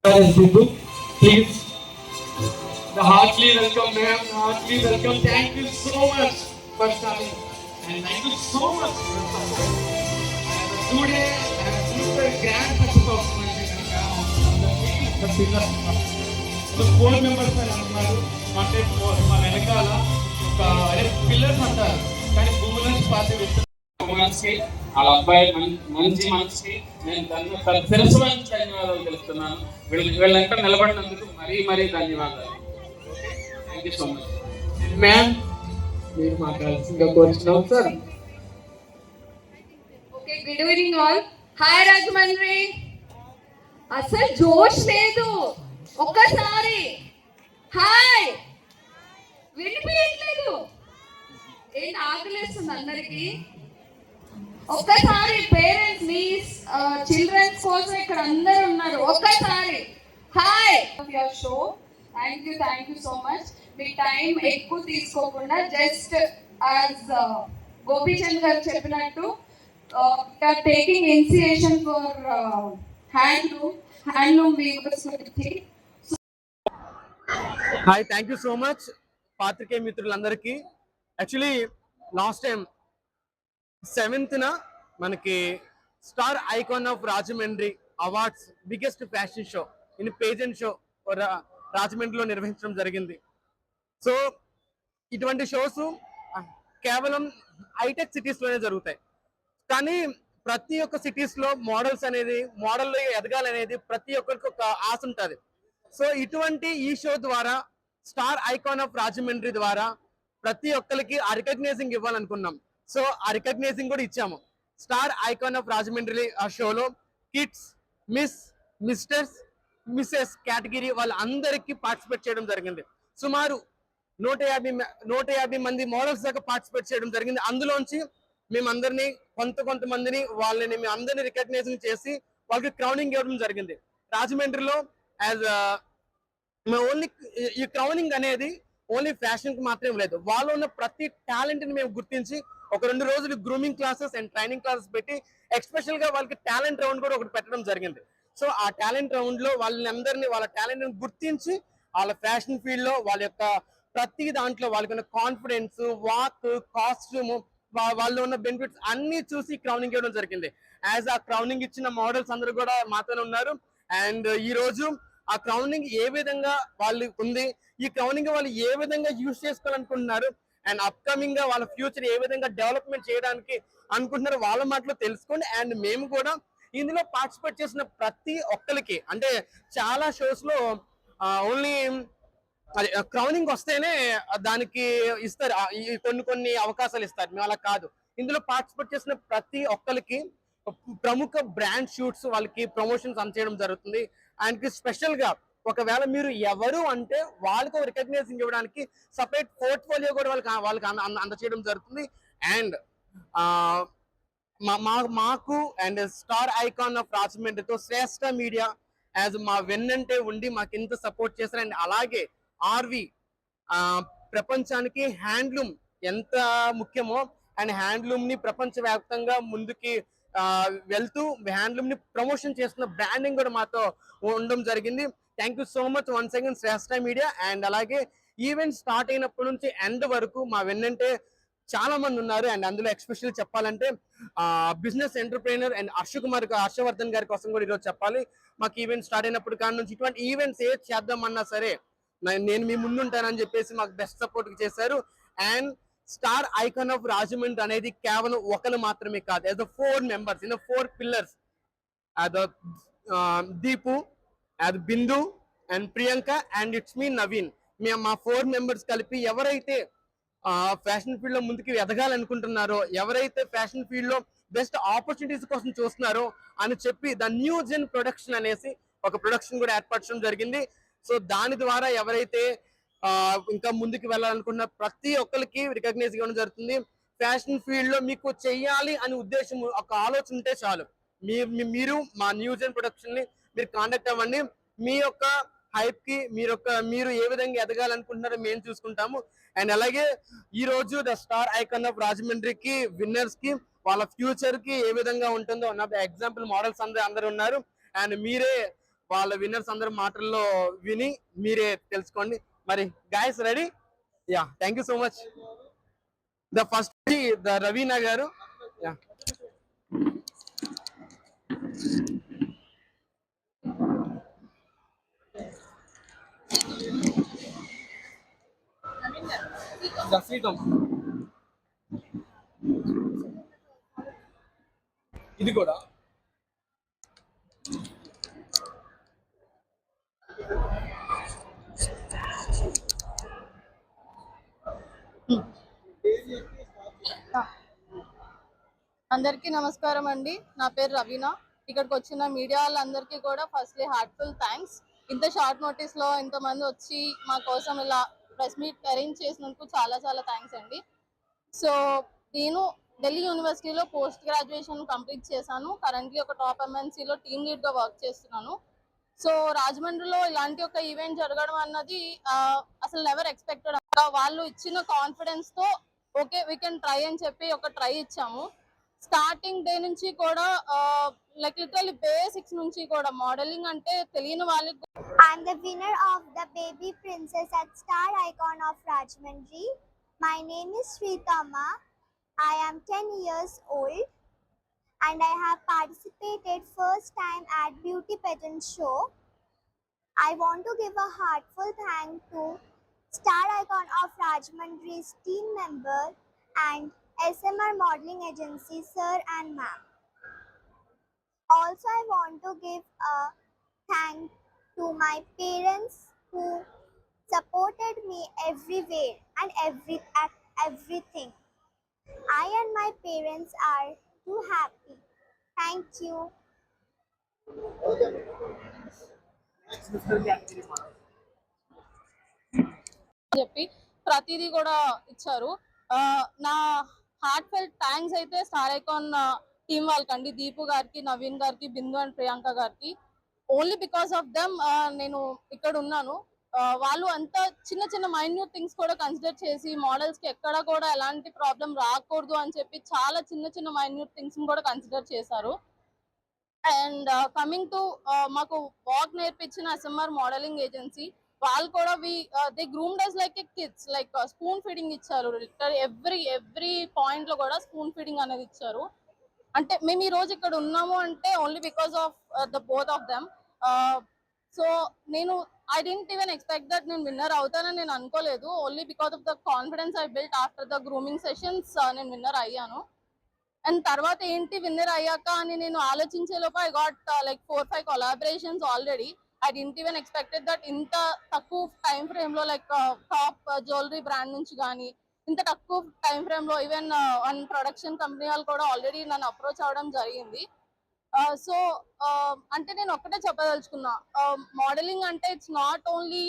Sidhu, please, the heartily welcome, ma'am. Heartily welcome. Thank you so much for coming, and thank you so much for coming. Today, super grand success of the pillars. The 4 members are అంటే మా వెనకాల ఒక pillars అంటారు కానీ భూమి నుంచి పాతి మనసుకి వాళ్ళ అబ్బాయి మంచి మనసుకి నేను శిరస్సులను ధన్యవాదాలు తెలుస్తున్నాను. వీళ్ళంతా నిలబడినందుకు మరీ ధన్యవాదాలు. Thank you so much ma'am. మీరు మాట్లాడాల్సిందిగా కోరుచున్నాం sir. Okay, good evening all. Hi Rajahmundry. అసలు జోష్ లేదు. ఒక్కసారి హాయ్ వినిపించట్లేదు. ఏంటి ఆకలేస్తుంది అందరికి? ఒక్కసారి పేరెంట్స్ మీ చిల్డ్రన్స్ కోసం ఇక్కడ అందరు ఉన్నారు. ఒక్కసారి hi your show. Thank you so much. మీ టైం ఎక్కువ తీసుకోకుండా జస్ట్ యాజ్ గోపీచంద్ గారు చెప్పినట్టు taking initiation for handloom weavers. Hi, thank you so much పాత్రికేయ మిత్రులందరికీ. యాక్చువల్లీ లాస్ట్ టైం 7th మనకి star icon of Rajahmundry awards biggest fashion show in pageant show రాజమండ్రిలో నిర్వహించడం జరిగింది. సో ఇటువంటి షోస్ కేవలం హైటెక్ సిటీస్లోనే జరుగుతాయి. కానీ ప్రతి ఒక్క సిటీస్లో మోడల్లో ఎదగాలనేది ప్రతి ఒక్కరికి ఒక ఆశ ఉంటుంది. సో ఇటువంటి ఈ షో ద్వారా స్టార్ ఐకాన్ ఆఫ్ రాజమండ్రి ద్వారా ప్రతి ఒక్కరికి ఆ రికగ్నైజింగ్ ఇవ్వాలనుకున్నాం. సో ఆ రికగ్నైజింగ్ కూడా ఇచ్చాము. స్టార్ ఐకాన్ ఆఫ్ రాజమండ్రి ఆ షోలో కిడ్స్, మిస్టర్స్, మిస్సెస్ కేటగిరీ వాళ్ళందరికీ పార్టిసిపేట్ చేయడం జరిగింది. సుమారు 150 మంది మోడల్స్ దాకా పార్టిసిపేట్ చేయడం జరిగింది. అందులోంచి మేమందరినీ కొంతమందిని మేము అందరినీ రికగ్నైజింగ్ చేసి వాళ్ళకి క్రౌనింగ్ ఇవ్వడం జరిగింది. రాజమండ్రిలో ఓన్లీ ఈ క్రౌనింగ్ అనేది ఓన్లీ ఫ్యాషన్ కి మాత్రమే లేదు. వాళ్ళు ఉన్న ప్రతి టాలెంట్ ని మేము గుర్తించి ఒక 2 రోజులు grooming classes and training classes పెట్టి ఎక్స్పెషల్ గా వాళ్ళకి టాలెంట్ రౌండ్ కూడా ఒకటి పెట్టడం జరిగింది. సో ఆ టాలెంట్ రౌండ్ లో వాళ్ళందరినీ వాళ్ళ టాలెంట్ ని గుర్తించి వాళ్ళ ఫ్యాషన్ ఫీల్డ్ లో వాళ్ళ యొక్క ప్రతి దాంట్లో వాళ్ళకున్న కాన్ఫిడెన్స్, వాక్, కాస్ట్యూమ్, వాళ్ళు ఉన్న బెనిఫిట్స్ అన్ని చూసి క్రౌనింగ్ ఇవ్వడం జరిగింది. యాజ్ ఆ క్రౌనింగ్ ఇచ్చిన మోడల్స్ అందరూ కూడా మాతోనే ఉన్నారు. అండ్ ఈ రోజు ఆ క్రౌనింగ్ ఏ విధంగా వాళ్ళు ఉంది, ఈ క్రౌనింగ్ వాళ్ళు ఏ విధంగా యూజ్ చేసుకోవాలనుకుంటున్నారు, అండ్ అప్కమింగ్ గా వాళ్ళ ఫ్యూచర్ ఏ విధంగా డెవలప్మెంట్ చేయడానికి అనుకుంటున్నారు వాళ్ళ మాటలో తెలుసుకోండి. అండ్ మేము కూడా ఇందులో పార్టిసిపేట్ చేసిన ప్రతి ఒక్కరికి, అంటే చాలా షోస్ లో ఓన్లీ క్రౌనింగ్ వస్తేనే దానికి ఇస్తారు, కొన్ని అవకాశాలు ఇస్తారు. మేము అలా కాదు. ఇందులో పార్టిసిపేట్ చేసిన ప్రతి ఒక్కరికి ప్రముఖ బ్రాండ్ షూట్స్ వాళ్ళకి ప్రమోషన్స్ అందచేయడం జరుగుతుంది. ఆయనకి స్పెషల్ గా ఒకవేళ మీరు ఎవరు అంటే వాళ్ళకు రికగ్నైజింగ్ ఇవ్వడానికి సపరేట్ పోర్ట్ఫోలియో కూడా వాళ్ళకి అందచేయడం జరుగుతుంది. అండ్ మాకు అండ్ స్టార్ ఐకాన్ ఆఫ్ రాజమండ్రితో శ్రేష్ఠ మీడియా యాజ్ మా వెన్నంటే ఉండి మాకు ఇంత సపోర్ట్ చేస్తారు. అండ్ అలాగే ఆర్వి ప్రపంచానికి హ్యాండ్లూమ్ ఎంత ముఖ్యమో అండ్ హ్యాండ్లూమ్ ని ప్రపంచవ్యాప్తంగా ముందుకి వెళ్తూ హ్యాండ్లూమ్ ని ప్రమోషన్ చేస్తున్న బ్రాండింగ్ కూడా మాతో ఉండడం జరిగింది. Thank you so much once again Shreshta media. And అలాగే ఈవెంట్ స్టార్ట్ అయినప్పటి నుంచి ఎండ్ వరకు మా వెన్నంటే చాలా మంది ఉన్నారు. అండ్ అందులో ఎక్స్పెషల్లీ చెప్పాలంటే బిజినెస్ ఎంటర్ప్రైనర్ అండ్ హర్షవర్ధన్ గారి కోసం కూడా ఈరోజు చెప్పాలి. మాకు ఈవెంట్ స్టార్ట్ అయినప్పుడు కాడి నుంచి ఇటువంటి ఈవెంట్స్ ఏది చేద్దామన్నా సరే నేను మీ ముందుంటానని చెప్పేసి మాకు బెస్ట్ సపోర్ట్ చేశారు. And star icon of Rajahmundry అనేది కేవలం ఒకరు మాత్రమే కాదు, as 4 members in 4 pillars, Deepu, Bindu and Priyanka and it's me Naveen. మా 4 members కలిపి ఎవరైతే ఫ్యాషన్ ఫీల్డ్ లో ముందుకు ఎదగాలనుకుంటున్నారో, ఎవరైతే ఫ్యాషన్ ఫీల్డ్ లో బెస్ట్ ఆపర్చునిటీస్ కోసం చూస్తున్నారో అని చెప్పి ద న్యూ జెన్ ప్రొడక్షన్ అనేసి ఒక ప్రొడక్షన్ కూడా ఏర్పరచడం జరిగింది. సో దాని ద్వారా ఎవరైతే ఇంకా ముందుకు వెళ్ళాలనుకున్న ప్రతి ఒక్కరికి రికగ్నైజ్ ఇవ్వడం జరుగుతుంది. ఫ్యాషన్ ఫీల్డ్ లో మీకు చెయ్యాలి అనే ఉద్దేశం, ఒక ఆలోచన ఉంటే చాలు, మీరు మా న్యూ జెన్ ప్రొడక్షన్ ని మీరు కాంటాక్ట్ అవ్వండి. మీ యొక్క హైప్ కి మీరు ఏ విధంగా ఎదగాలనుకుంటున్నారో మేము చూసుకుంటాము. అండ్ అలాగే ఈ రోజు ద స్టార్ ఐకాన్ ఆఫ్ రాజమండ్రికి విన్నర్స్ కి వాళ్ళ ఫ్యూచర్ కి ఏ విధంగా ఉంటుందో ఎగ్జాంపుల్ మోడల్స్ అందరూ ఉన్నారు. అండ్ మీరే వాళ్ళ విన్నర్స్ అందరి మాటల్లో విని మీరే తెలుసుకోండి. మరి guys ready? Yeah, thank you so much. The first the Raveena గారు. యా, శ్రీకం ఇది కూడా అందరికీ నమస్కారం అండి. నా పేరు రవీనా. ఇక్కడికి వచ్చిన మీడియా వాళ్ళందరికీ కూడా ఫస్ట్లీ హార్ట్ఫుల్ థ్యాంక్స్. ఇంత షార్ట్ నోటీస్ లో ఇంతమంది వచ్చి మా కోసం ఇలా ప్రెస్ మీట్ అరేంజ్ చేసినందుకు చాలా చాలా థ్యాంక్స్ అండి. సో నేను ఢిల్లీ యూనివర్సిటీలో పోస్ట్ గ్రాడ్యుయేషన్ కంప్లీట్ చేశాను. కరెంట్లీ ఒక టాప్ ఎంఎన్సీలో టీమ్ లీడ్ గా వర్క్ చేస్తున్నాను. సో రాజమండ్రిలో ఇలాంటి ఒక ఈవెంట్ జరగడం అన్నది అసలు నెవర్ ఎక్స్పెక్టెడ్. వాళ్ళు ఇచ్చిన కాన్ఫిడెన్స్ తో ఓకే వీ కెన్ ట్రై అని చెప్పి ఒక ట్రై ఇచ్చాము. స్టార్టింగ్ డే నుంచి కూడా లైక్ లిటరల్లీ బేసిక్స్ నుంచి కూడా మోడలింగ్ అంటే తెలియని వాళ్ళకి. I'm the winner of the Baby Princess at Star Icon of Rajahmundry. My name is Sritama. I am 10 years old and I have participated first time at Beauty Pageant show. I want to give a heartfelt thank to Star Icon of Rajahmundry's team member and SMR Modeling Agency sir and ma'am. Also, I want to give a thank to my parents who supported me everywhere and everything. I and my parents are too happy. Thank you. చెప్పి ప్రతిదీ కూడా ఇచ్చారు. నా heart felt thanks అయితే star icon team వాళ్ళకండి, Deepu గారికి, నవీన్ గారికి, బిందు and Priyanka గారికి. Only because of them నేను ఇక్కడ ఉన్నాను. వాళ్ళు అంత చిన్న చిన్న మైన్యూట్ థింగ్స్ కూడా కన్సిడర్ చేసి మోడల్స్ కి ఎక్కడ కూడా ఎలాంటి ప్రాబ్లం రాకూడదు అని చెప్పి చాలా చిన్న చిన్న మైన్యూట్ థింగ్స్ కూడా కన్సిడర్ చేశారు. అండ్ కమింగ్ టు మాకు వాక్ నేర్పించిన ఎస్ఎంఆర్ మోడలింగ్ ఏజెన్సీ వాళ్ళు కూడా they groomed us like a kids. Like spoon feeding ఇచ్చారు. ఎవ్రీ పాయింట్ లో కూడా స్పూన్ ఫీడింగ్ అనేది ఇచ్చారు. అంటే మేము ఈ రోజు ఇక్కడ ఉన్నాము అంటే only because of the both of them. So నేను I didn't even expect that నేను విన్నర్ అవుతానని నేను అనుకోలేదు. Only because of the confidence I built after the grooming sessions నేను విన్నర్ అయ్యాను. అండ్ తర్వాత ఏంటి విన్నర్ అయ్యాక అని నేను ఆలోచించే లోపు I got like 4-5 collaborations already. I didn't even expected that ఇంత తక్కువ టైం ఫ్రేమ్ లో లైక్ టాప్ జ్యువెలరీ బ్రాండ్ నుంచి కానీ ఇంత తక్కువ టైం ఫ్రేమ్ లో ఈవెన్ వన్ ప్రొడక్షన్ కంపెనీ వాళ్ళు కూడా ఆల్రెడీ నన్ను అప్రోచ్ అవ్వడం జరిగింది. సో అంటే నేను ఒక్కటే చెప్పదలుచుకున్నా, మోడలింగ్ అంటే it's not only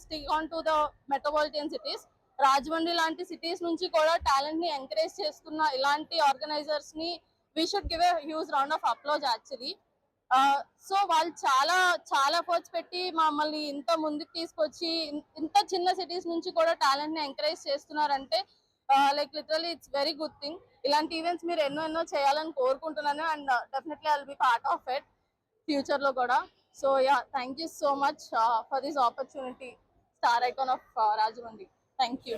stick on to the metropolitan cities. Rajahmundry లాంటి సిటీస్ నుంచి కూడా టాలెంట్ ని ఎంకరేజ్ చేస్తున్న ఇలాంటి ఆర్గనైజర్స్ ని we should give a huge round of applause actually. So వాళ్ళు చాలా చాలా ఎఫర్ట్స్ పెట్టి మమ్మల్ని ఇంత ముందుకు తీసుకొచ్చి ఇంత చిన్న సిటీస్ నుంచి కూడా టాలెంట్ ని ఎంకరేజ్ చేస్తున్నారంటే like literally it's very good thing. ఇలాంటి ఈవెంట్స్ మీరు ఎన్నో చేయాలని కోరుకుంటున్నాను. And definitely I will be part of it future లో కూడా. So yeah, thank you so much for this opportunity, star icon of Rajahmundry. Thank you.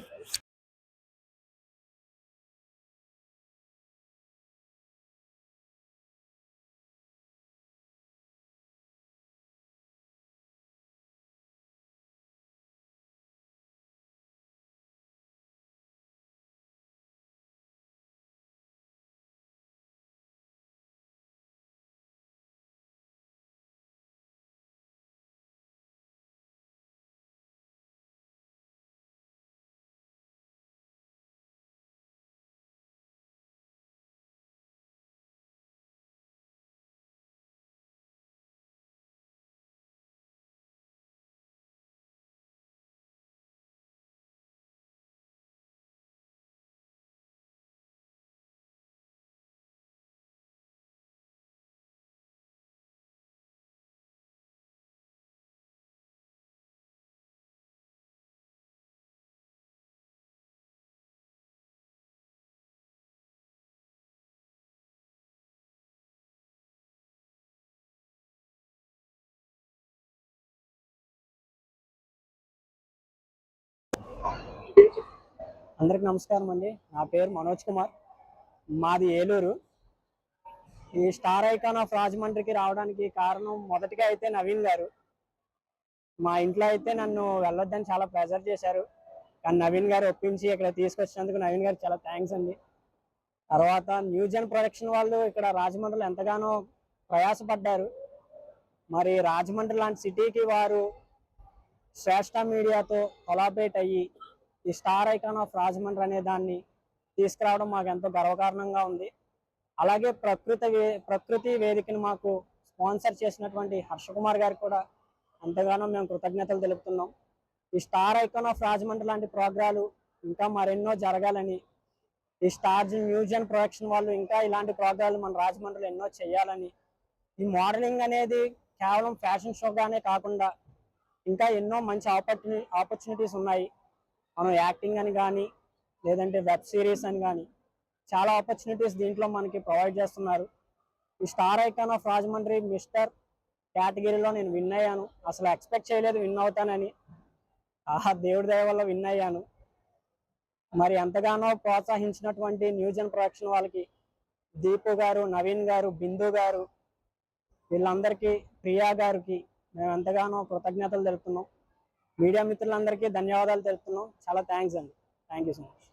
అందరికి నమస్కారం అండి. నా పేరు మనోజ్ కుమార్, మాది ఏలూరు. ఈ స్టార్ ఐకాన్ ఆఫ్ రాజమండ్రికి రావడానికి కారణం మొదటిగా అయితే నవీన్ గారు. మా ఇంట్లో అయితే నన్ను వెళ్ళొద్దని చాలా ప్రెజర్ చేశారు, కానీ నవీన్ గారు ఒప్పించి ఇక్కడ తీసుకొచ్చినందుకు నవీన్ గారు చాలా థ్యాంక్స్ అండి. తర్వాత న్యూజెన్ ప్రొడక్షన్ వాళ్ళు ఇక్కడ రాజమండ్రిలో ఎంతగానో ప్రయాసపడ్డారు. మరి రాజమండ్రి లాంటి సిటీకి వారు శ్రేష్ఠ మీడియాతో కొలాబరేట్ అయ్యి ఈ స్టార్ ఐకాన్ ఆఫ్ రాజమండ్రి అనే దాన్ని తీసుకురావడం మాకు ఎంతో గర్వకారణంగా ఉంది. అలాగే ప్రకృతి వేదికను మాకు స్పాన్సర్ చేసినటువంటి హర్షకుమార్ గారికి కూడా ఎంతగానో మేము కృతజ్ఞతలు తెలుపుతున్నాం. ఈ స్టార్ ఐకాన్ ఆఫ్ రాజమండ్రి లాంటి ప్రోగ్రాలు ఇంకా మరెన్నో జరగాలని, ఈ స్టార్ మ్యూజియం ప్రొడక్షన్ వాళ్ళు ఇంకా ఇలాంటి ప్రోగ్రాలు మన రాజమండ్రిలో ఎన్నో చేయాలని, ఈ మోడలింగ్ అనేది కేవలం ఫ్యాషన్ షోగానే కాకుండా ఇంకా ఎన్నో మంచి ఆపర్చునిటీస్ ఉన్నాయి. మనం యాక్టింగ్ అని కానీ లేదంటే వెబ్ సిరీస్ అని కానీ చాలా ఆపర్చునిటీస్ దీంట్లో మనకి ప్రొవైడ్ చేస్తున్నారు. ఈ star icon of Rajahmundry mister కేటగిరీలో నేను విన్ అయ్యాను. అసలు ఎక్స్పెక్ట్ చేయలేదు విన్ అవుతానని. దేవుడి దయ వల్ల విన్ అయ్యాను. మరి ఎంతగానో ప్రోత్సహించినటువంటి న్యూజెన్ ప్రొడక్షన్ వాళ్ళకి, దీపు గారు, నవీన్ గారు, బిందు గారు, వీళ్ళందరికీ, ప్రియా గారికి మేము ఎంతగానో కృతజ్ఞతలు తెలుపుతున్నాం. మీడియా మిత్రులందరికీ ధన్యవాదాలు తెలుపుతున్నాం. చాలా థ్యాంక్స్ అండి. Thank you so much.